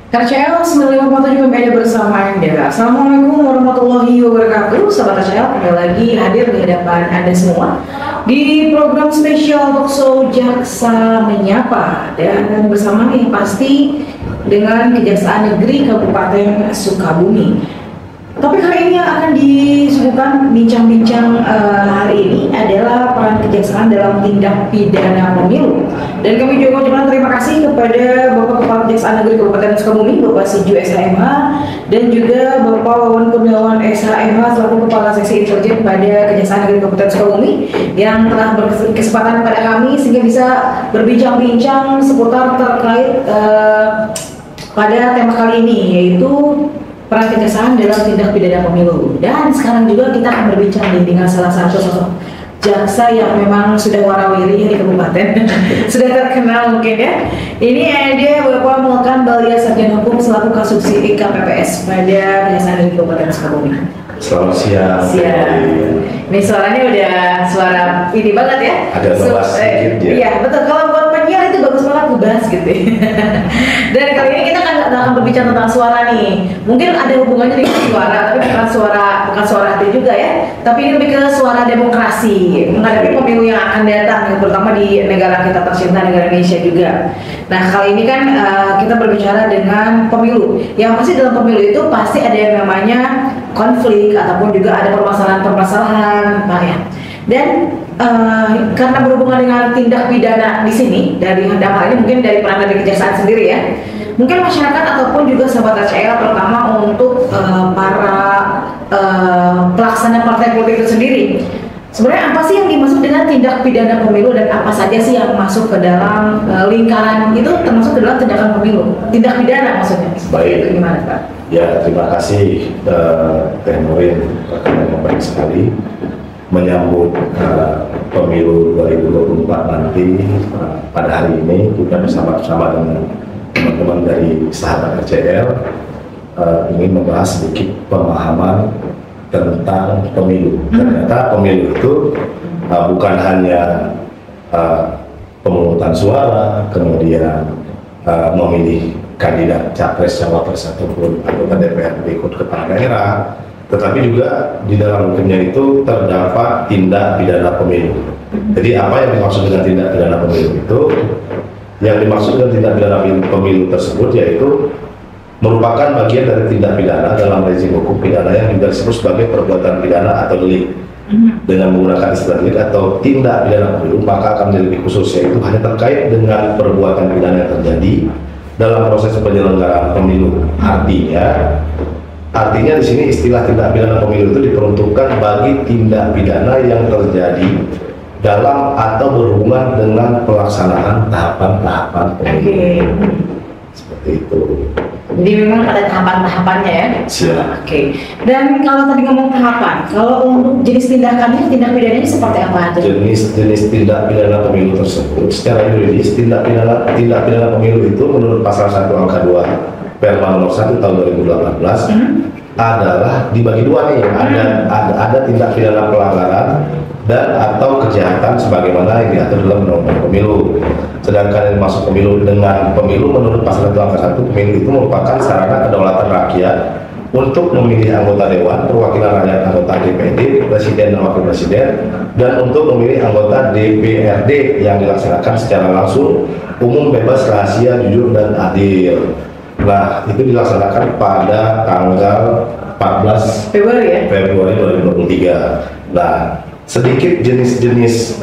KCL 95.7 media bersama Anda. Assalamualaikum warahmatullahi wabarakatuh. Sahabat KCL, kembali lagi hadir di hadapan Anda semua di program spesial Talkshow Jaksa Menyapa, dan bersama yang pasti dengan Kejaksaan Negeri Kabupaten Sukabumi. Topik hari ini yang akan disuguhkan bincang-bincang hari ini adalah peran kejaksaan dalam tindak pidana pemilu. Dan kami juga ucapkan terima kasih kepada Bapak Kepala Kejaksaan Negeri Kabupaten Sukabumi, Bapak Siju SHMH, dan juga Bapak Wawan Kurniawan SHMH selaku Kepala Seksi Intelijen pada Kejaksaan Negeri Kabupaten Sukabumi yang telah berkesempatan pada kami sehingga bisa berbincang-bincang seputar terkait pada tema kali ini, yaitu peran kejaksaan dalam tindak pidana pemilu. Dan sekarang juga kita akan berbincang dengan salah satu sosok jaksa yang memang sudah warawiri di kabupaten, sudah terkenal mungkin ya. Ini ada Bapak Mulkan Balia Sarjana Hukum selaku Kasubsidi KPPS pada Kejaksaan Negeri Kabupaten Sukabumi. Selamat siang. Siang. Ini suaranya udah suara ini banget ya. Ada ngebas sedikit ya. Iya betul. Kalau buat penyiar itu bagus banget ngebas gitu. Dan kali ini kita akan berbicara tentang suara nih. Mungkin ada hubungannya dengan suara, tapi bukan suara hati juga ya. Tapi ini lebih ke suara demokrasi menghadapi pemilu yang akan datang, terutama di negara kita tercinta, negara Indonesia juga. Nah kali ini kan kita berbicara dengan pemilu. Yang pasti dalam pemilu itu pasti ada yang namanya konflik ataupun juga ada permasalahan-permasalahan, Pak ya. Dan karena berhubungan dengan tindak pidana di sini, dari dalam hal ini mungkin dari peran dari kejaksaan sendiri ya, mungkin masyarakat ataupun juga sahabat KCL terutama untuk para pelaksana partai politik itu sendiri, sebenarnya apa sih yang dimaksud dengan tindak pidana pemilu dan apa saja sih yang masuk ke dalam lingkaran itu termasuk dalam tindakan pemilu, tindak pidana maksudnya? Baik. Itu gimana Pak? Ya, terima kasih Teh Nurin, rekan yang baik sekali menyambut pemilu 2024 nanti. Pada hari ini kita bersama-sama dengan teman-teman dari sahabat KCL ingin membahas sedikit pemahaman tentang pemilu. Ternyata pemilu itu bukan hanya pemungutan suara, kemudian memilih kandidat capres, cawapres ataupun anggota DPRD ikut kepala daerah, tetapi juga di dalam hukumnya itu terdapat tindak pidana pemilu. Jadi apa yang dimaksud dengan tindak pidana pemilu itu? Yang dimaksud dengan tindak pidana pemilu tersebut yaitu merupakan bagian dari tindak pidana dalam rezim hukum pidana yang juga disebut sebagai perbuatan pidana atau delik. Dengan menggunakan istilah delik atau tindak pidana pemilu, maka akan lebih khusus, yaitu hanya terkait dengan perbuatan pidana yang terjadi dalam proses penyelenggaraan pemilu. Artinya di sini istilah tindak pidana pemilu itu diperuntukkan bagi tindak pidana yang terjadi dalam atau berhubungan dengan pelaksanaan tahapan-tahapan pemilu. Seperti itu. Jadi memang ada tahapan-tahapannya ya? Siap. Oke. Dan kalau tadi ngomong tahapan, kalau untuk jenis tindakannya, tindak pidananya seperti apa? Jenis tindak pidana pemilu tersebut secara yuridis, tindak pidana pemilu itu menurut pasal 1 angka 2 Perma nomor 1 tahun 2018 adalah dibagi dua nih. Ada tindak pidana pelanggaran dan atau kejahatan sebagaimana yang diatur dalam undang-undang pemilu. Sedangkan yang masuk pemilu dengan pemilu menurut pasal 1 angka 1, pemilu itu merupakan sarana kedaulatan rakyat untuk memilih anggota dewan perwakilan rakyat, anggota DPD, presiden dan wakil presiden, dan untuk memilih anggota DPRD yang dilaksanakan secara langsung, umum, bebas, rahasia, jujur, dan adil. Nah, itu dilaksanakan pada tanggal 14 Februari 2023. Nah, sedikit jenis-jenis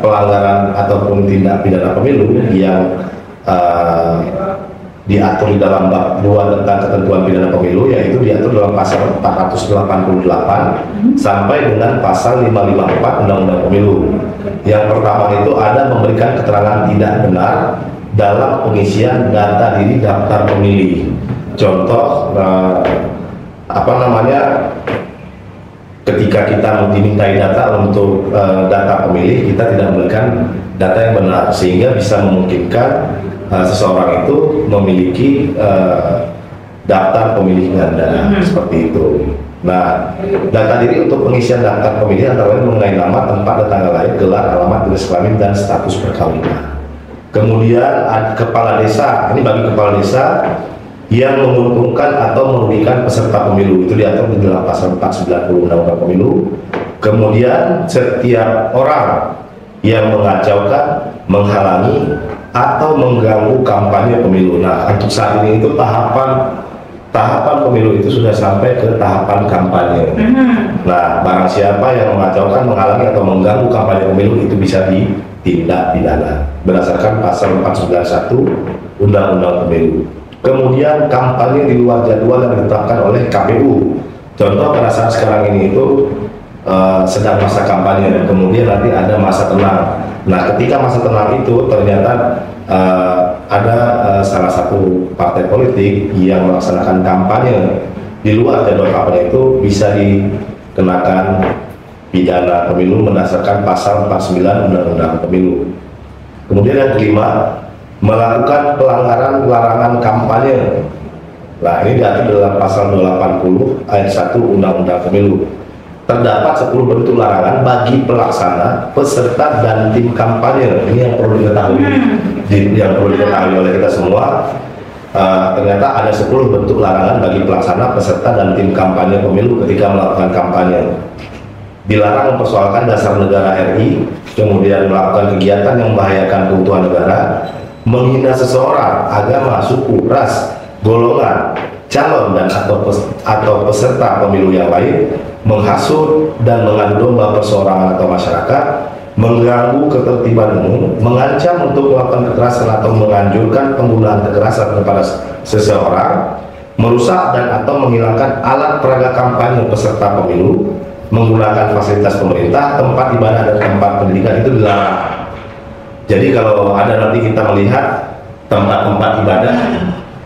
pelanggaran ataupun tindak pidana pemilu yang diatur di dalam bab 2 tentang ketentuan pidana pemilu, yaitu diatur dalam pasal 488 sampai dengan pasal 554 Undang-Undang Pemilu. Yang pertama itu ada memberikan keterangan tidak benar dalam pengisian data diri daftar pemilih. Contoh ketika kita dimintai data untuk data pemilih, kita tidak memberikan data yang benar sehingga bisa memungkinkan seseorang itu memiliki daftar pemilih ganda seperti itu. Nah, data diri untuk pengisian daftar pemilih antara lain mengenai nama, tempat, dan tanggal lahir, gelar, alamat, jenis kelamin, dan status perkawinan. Kemudian kepala desa, ini bagi kepala desa yang menguntungkan atau merugikan peserta pemilu. Itu diatur di dalam pasal 490 Undang-Undang Pemilu. Kemudian setiap orang yang mengacaukan, menghalangi, atau mengganggu kampanye pemilu. Nah, untuk saat ini itu tahapan pemilu itu sudah sampai ke tahapan kampanye. Nah, barang siapa yang mengacaukan, menghalangi, atau mengganggu kampanye pemilu itu bisa ditindak pidana berdasarkan pasal 491 Undang-Undang Pemilu. Kemudian kampanye di luar jadwal yang ditetapkan oleh KPU. Contoh pada saat sekarang ini itu sedang masa kampanye, kemudian nanti ada masa tenang. Nah, ketika masa tenang itu ternyata ada salah satu partai politik yang melaksanakan kampanye di luar jadwal kampanye itu bisa dikenakan pidana pemilu berdasarkan pasal 49 Undang-Undang Pemilu. Kemudian yang kelima, melakukan pelanggaran larangan kampanye. Nah, ini diatur dalam pasal 280 ayat 1 Undang-Undang Pemilu. Terdapat 10 bentuk larangan bagi pelaksana, peserta, dan tim kampanye. Ini yang perlu diketahui oleh kita semua. Ternyata ada 10 bentuk larangan bagi pelaksana, peserta, dan tim kampanye pemilu ketika melakukan kampanye. Dilarang mempersoalkan dasar negara RI, kemudian melakukan kegiatan yang membahayakan keutuhan negara, menghina seseorang, agama, suku, ras, golongan, calon, dan atau peserta pemilu yang lain, menghasut dan mengadu domba perseorangan atau masyarakat, mengganggu ketertiban umum, mengancam untuk melakukan kekerasan atau menganjurkan penggunaan kekerasan kepada seseorang, merusak dan atau menghilangkan alat peraga kampanye peserta pemilu, menggunakan fasilitas pemerintah, tempat ibadah, dan tempat pendidikan itu dilarang. Jadi kalau ada nanti kita melihat tempat-tempat ibadah,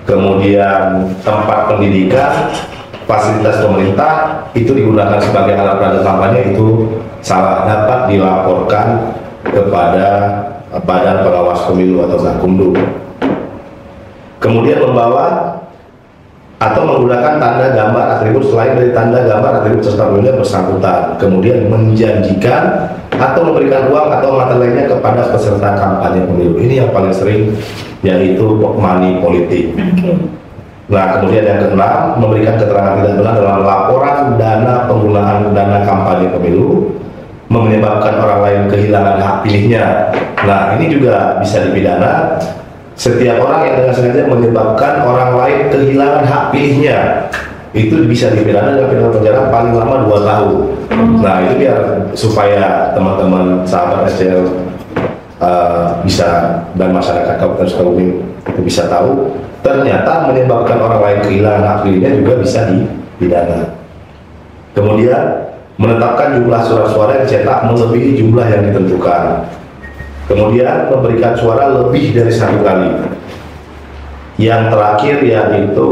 kemudian tempat pendidikan, fasilitas pemerintah itu digunakan sebagai alat peraga kampanye, itu salah, dapat dilaporkan kepada Badan Pengawas Pemilu atau Gakumdu. Kemudian membawa atau menggunakan tanda gambar atribut selain dari tanda gambar atribut peserta pemilu yang bersangkutan. Kemudian menjanjikan atau memberikan uang atau materi lainnya kepada peserta kampanye pemilu. Ini yang paling sering, yaitu money politik. Nah, kemudian yang keenam, memberikan keterangan tidak benar dalam laporan dana penggunaan dana kampanye pemilu, menyebabkan orang lain kehilangan hak pilihnya. Nah, ini juga bisa dipidana. Setiap orang yang dengan sengaja menyebabkan orang lain kehilangan hak pilihnya, itu bisa dipidana dengan pidana penjara paling lama 2 tahun. Nah, itu biar supaya teman-teman sahabat SCL bisa, dan masyarakat Kabupaten Sukabumi itu bisa tahu, ternyata menyebabkan orang lain kehilangan hak pilihnya juga bisa dipidana. Kemudian menetapkan jumlah surat suara yang dicetak melebihi jumlah yang ditentukan. Kemudian memberikan suara lebih dari 1 kali. Yang terakhir yaitu,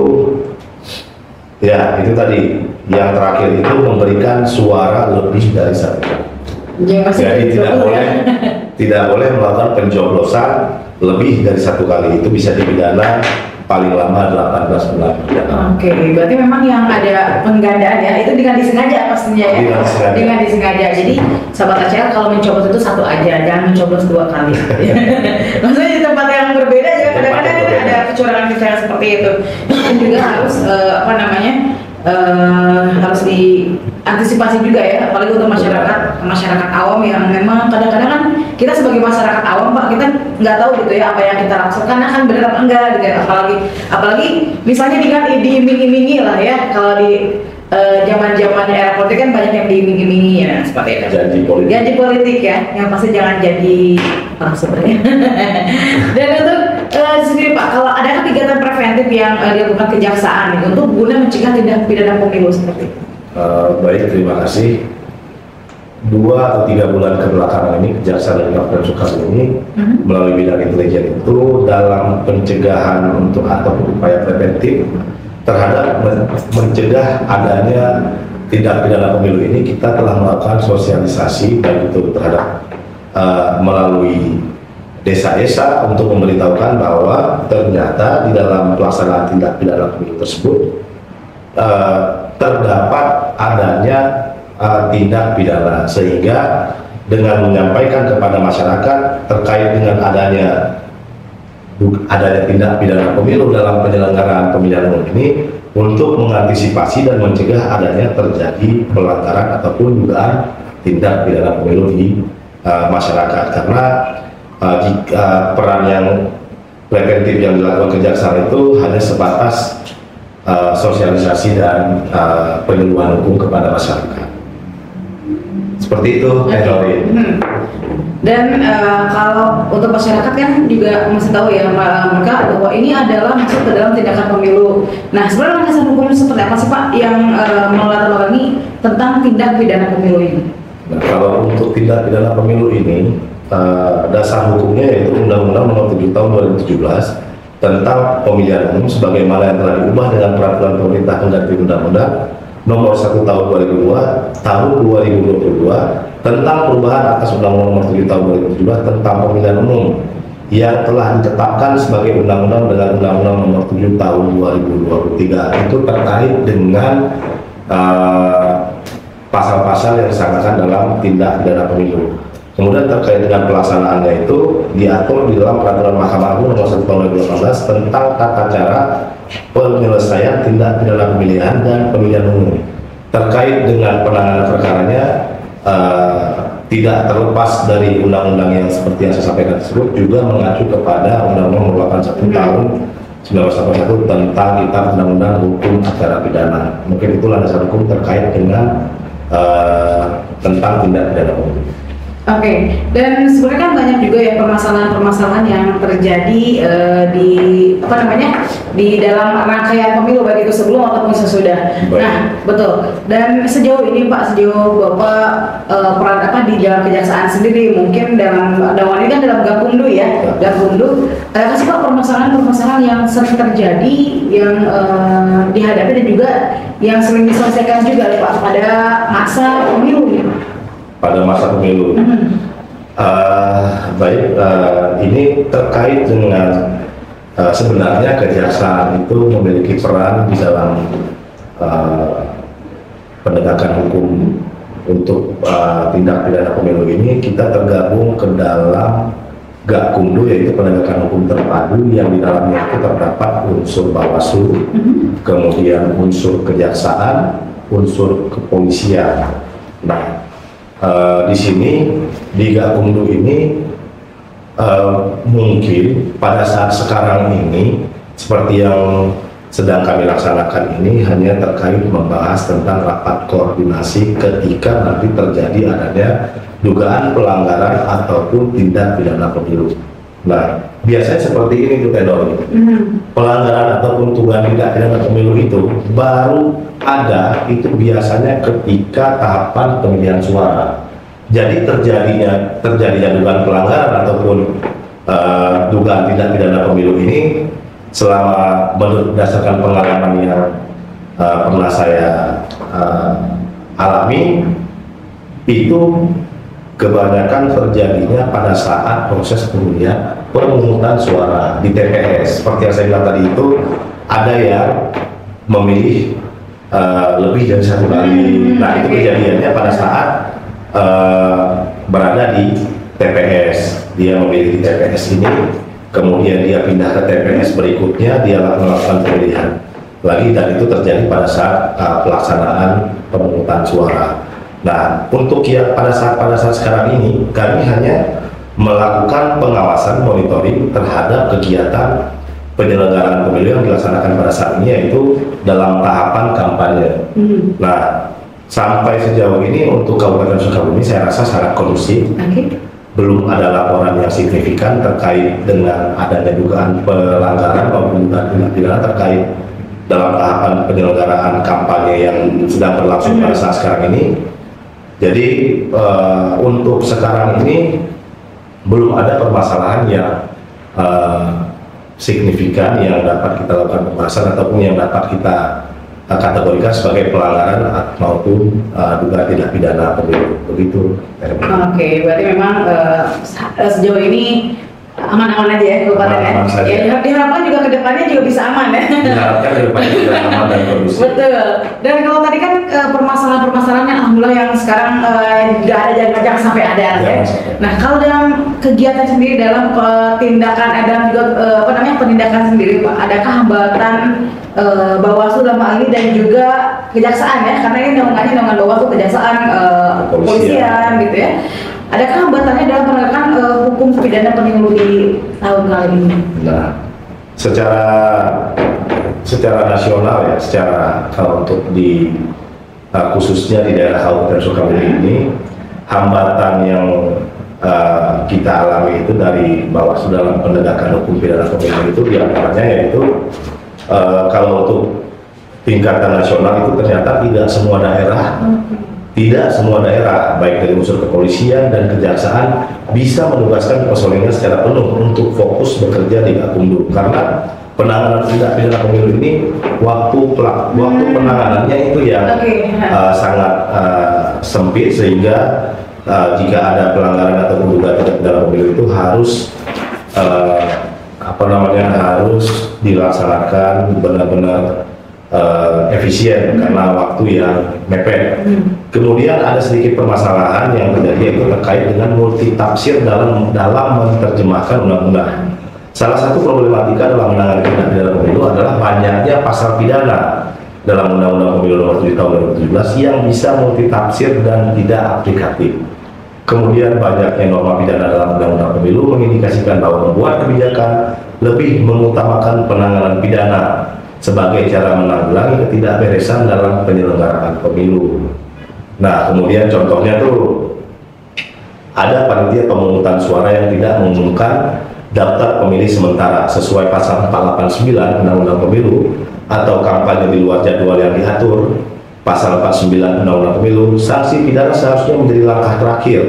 ya itu tadi, yang terakhir itu memberikan suara lebih dari 1 kali. Jadi tidak boleh melakukan pencoblosan lebih dari 1 kali. Itu bisa dipidana paling lama 18 bulan. Oke, berarti memang yang ada penggandaan ya, itu dengan disengaja pastinya ya. Dengan disengaja. Jadi sahabat ACL kalau mencoblos itu 1 aja, jangan mencoblos 2 kali. Maksudnya di tempat yang berbeda ya, kadang-kadang ada kecurangan-kecurangan seperti itu. Dan juga harus harus diantisipasi juga ya, apalagi untuk masyarakat awam yang memang kadang-kadang kan kita sebagai masyarakat awam Pak, kita nggak tahu gitu ya apa yang kita lakukan kan benar apa enggak gitu ya. Apalagi misalnya diiming-imingi lah ya, kalau di zaman-zaman era politik kan banyak yang diiming-imingi ya, seperti itu. Janji politik ya, yang pasti jangan jadi sebenarnya. Dan untuk sendiri Pak, kalau ada kegiatan preventif yang dilakukan kejaksaan gitu, untuk guna mencegah tindak pidana pemilu seperti itu? Baik, terima kasih. 2 atau 3 bulan kebelakangan ini Kejaksaan Kabupaten Sukabumi melalui bidang intelijen itu dalam pencegahan untuk atau upaya preventif terhadap mencegah adanya tindak pidana pemilu ini, kita telah melakukan sosialisasi baik itu terhadap melalui desa-desa untuk memberitahukan bahwa ternyata di dalam pelaksanaan tindak pidana pemilu tersebut terdapat adanya tindak pidana, sehingga dengan menyampaikan kepada masyarakat terkait dengan adanya adanya tindak pidana pemilu dalam penyelenggaraan pemilihan umum ini untuk mengantisipasi dan mencegah adanya terjadi pelanggaran ataupun dugaan tindak pidana pemilu di masyarakat. Karena jika peran yang preventif yang dilakukan kejaksaan itu hanya sebatas sosialisasi dan penyuluhan hukum kepada masyarakat. Seperti itu, Dan kalau untuk masyarakat kan juga masih tahu ya mereka bahwa ini adalah masuk ke dalam tindakan pemilu. Nah, sebenarnya landasan hukumnya seperti apa sih Pak yang melatar belakangi tentang tindak pidana pemilu ini? Nah, kalau untuk tindak pidana pemilu ini dasar hukumnya yaitu Undang-Undang Nomor 7 Tahun 2017 tentang Pemilihan Umum sebagaimana yang telah diubah dengan Peraturan Pemerintah Pengganti Undang-Undang Nomor 1 Tahun 2002 Tahun 2022 tentang perubahan atas Undang-Undang Nomor 7 Tahun 2017 tentang Pemilihan Umum yang telah ditetapkan sebagai undang-undang dengan Undang-Undang Nomor 7 Tahun 2023 itu terkait dengan pasal-pasal yang disangkakan dalam tindak pidana pemilu. Kemudian terkait dengan pelaksanaannya itu diatur di dalam Peraturan Mahkamah Agung Nomor 1 Tahun 2018 tentang tata cara penyelesaian tindak pidana pemilihan dan pemilihan umum. Terkait dengan penanganan perkaranya tidak terlepas dari undang-undang yang seperti yang saya sampaikan tersebut, juga mengacu kepada Undang-Undang Nomor 81 Tahun 1981 tentang Kitab Undang-Undang Hukum Acara Pidana. Mungkin itulah dasar hukum terkait dengan tentang tindak pidana umum. Oke, dan sebenarnya kan banyak juga ya permasalahan-permasalahan yang terjadi di di dalam rangkaian pemilu baik itu sebelum ataupun sesudah. Baik. Nah, betul. Dan sejauh ini Pak, sejauh Bapak peran di dalam kejaksaan sendiri, mungkin dalam ini kan dalam Gakumdu ya, Gakumdu. Kasih Pak permasalahan-permasalahan yang sering terjadi, yang dihadapi dan juga yang sering diselesaikan juga Pak pada masa pemilu ya. Pada masa pemilu. Ini terkait dengan sebenarnya kejaksaan itu memiliki peran di dalam penegakan hukum untuk tindak pidana pemilu ini. Kita tergabung ke dalam Gakumdu, yaitu penegakan hukum terpadu yang di dalamnya itu terdapat unsur Bawaslu, kemudian unsur kejaksaan, unsur kepolisian. Nah, di sini di Gakumdu ini mungkin pada saat sekarang ini seperti yang sedang kami laksanakan ini hanya terkait membahas tentang rapat koordinasi ketika nanti terjadi adanya dugaan pelanggaran ataupun tindak pidana pemilu. Nah, biasanya seperti ini tuh Tenor. Pelanggaran ataupun dugaan tindak pidana pemilu itu baru ada itu biasanya ketika tahapan pemilihan suara. Jadi terjadinya dugaan pelanggaran ataupun dugaan tindak pidana pemilu ini selama berdasarkan pengalaman yang pernah saya alami itu kebanyakan terjadinya pada saat proses pemungutan suara di TPS. Seperti yang saya bilang tadi itu ada yang memilih lebih dari satu kali. Nah, itu kejadiannya pada saat berada di TPS. Dia memilih di TPS ini, kemudian dia pindah ke TPS berikutnya, dia melakukan pemilihan lagi, dan itu terjadi pada saat pelaksanaan pemungutan suara. Nah, untuk yang pada saat sekarang ini kami hanya melakukan pengawasan monitoring terhadap kegiatan penyelenggaraan pemilu yang dilaksanakan pada saat ini, yaitu dalam tahapan kampanye. Nah, sampai sejauh ini untuk Kabupaten Sukabumi saya rasa sangat kondusif. Belum ada laporan yang signifikan terkait dengan adanya dugaan pelanggaran maupun tindak pidana terkait dalam tahapan penyelenggaraan kampanye yang sedang berlangsung pada saat sekarang ini. Jadi untuk sekarang ini belum ada permasalahan yang signifikan yang dapat kita lakukan pembahasan ataupun yang dapat kita kategorikan sebagai pelanggaran maupun dugaan tindak pidana pemilu. Begitu. Oke, berarti memang sejauh ini aman-aman aja ya kabupaten ya. Aman-aman saja. Ya, diharapkan juga kedepannya juga bisa aman ya. Diharapkan ke depannya juga aman dan kondusif. Betul. Dan kalau tadi kan permasalahan-permasalahan yang alhamdulillah yang sekarang nggak ada, jangan sampai ada ya. Jangan sampai. Nah, kalau dalam kegiatan sendiri dalam tindakan dan juga penindakan sendiri Pak, adakah hambatan Bawaslu dalam hal ini dan juga kejaksaan ya? Karena ini naungannya dengan Bawaslu, kejaksaan, kepolisian gitu ya. Adakah hambatannya dalam penegakan hukum pidana pemilu di tahun kali ini? Nah, secara nasional ya, secara untuk di khususnya di daerah Kabupaten Sukabumi ini, hambatan yang kita alami itu dari Bawaslu dalam penegakan hukum pidana pemilu itu diantaranya yaitu kalau untuk tingkatan nasional itu ternyata tidak semua daerah baik dari unsur kepolisian dan kejaksaan bisa menugaskan personilnya secara penuh untuk fokus bekerja di Gakumdu, karena penanganan tindak pidana pemilu ini waktu penanganannya itu yang sangat sempit, sehingga jika ada pelanggaran atau dugaan tindak pidana pemilu itu harus harus dilaksanakan benar-benar efisien karena waktu yang mepet. Kemudian ada sedikit permasalahan yang terjadi yaitu terkait dengan multitafsir dalam menerjemahkan undang-undang. Salah satu problematika dalam menangani tindak pidana pemilu adalah banyaknya pasal pidana dalam Undang-Undang Pemilu Nomor 7 Tahun 2017 yang bisa multitafsir dan tidak aplikatif. Kemudian banyaknya norma pidana dalam Undang-Undang Pemilu mengindikasikan bahwa membuat kebijakan lebih mengutamakan penanganan pidana sebagai cara menanggulangi ketidakberesan dalam penyelenggaraan pemilu. Nah, kemudian contohnya tuh ada panitia pemungutan suara yang tidak mengumumkan daftar pemilih sementara sesuai pasal 489 Undang-Undang Pemilu atau kampanye di luar jadwal yang diatur pasal 49 Undang-Undang Pemilu. Sanksi pidana seharusnya menjadi langkah terakhir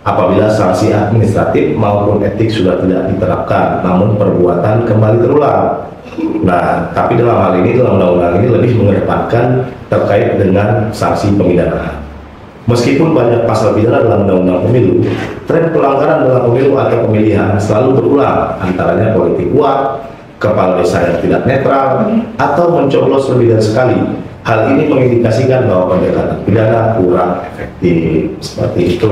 apabila sanksi administratif maupun etik sudah tidak diterapkan namun perbuatan kembali terulang. Nah, tapi dalam hal ini, dalam undang-undang ini lebih mengedepankan terkait dengan sanksi pemidanaan. Meskipun banyak pasal pidana dalam undang-undang pemilu, tren pelanggaran dalam pemilu atau pemilihan selalu berulang, antaranya politik uang, kepala desa yang tidak netral, atau mencoblos lebih dari sekali. Hal ini mengindikasikan bahwa pendekatan pidana kurang efektif, seperti itu.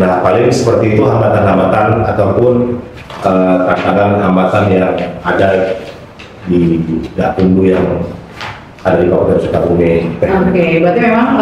Nah, paling seperti itu hambatan-hambatan ataupun tantangan hambatan yang ada di Gakumdu yang ada di Kabupaten Sukabumi. Oke, berarti memang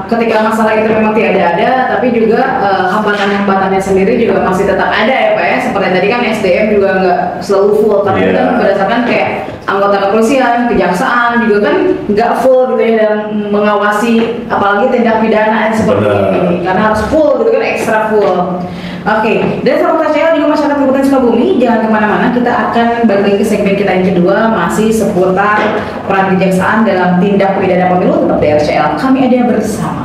ketika masalah itu memang tidak ada, tapi juga hambatan-hambatannya sendiri juga masih tetap ada ya Pak ya. Seperti tadi kan SDM juga nggak selalu full, karena itu kan berdasarkan kayak anggota kepolisian, kejaksaan juga kan nggak full gitu ya dalam mengawasi apalagi tindak pidana seperti ini, karena harus full gitu kan, ekstra full. Oke, dan sahabat saya juga masyarakat Kabupaten Sukabumi, jangan kemana-mana, kita akan balik lagi ke segmen kita yang kedua, masih seputar peran kejaksaan dalam tindak pidana pemilu, tetap di RCL. Kami ada bersama.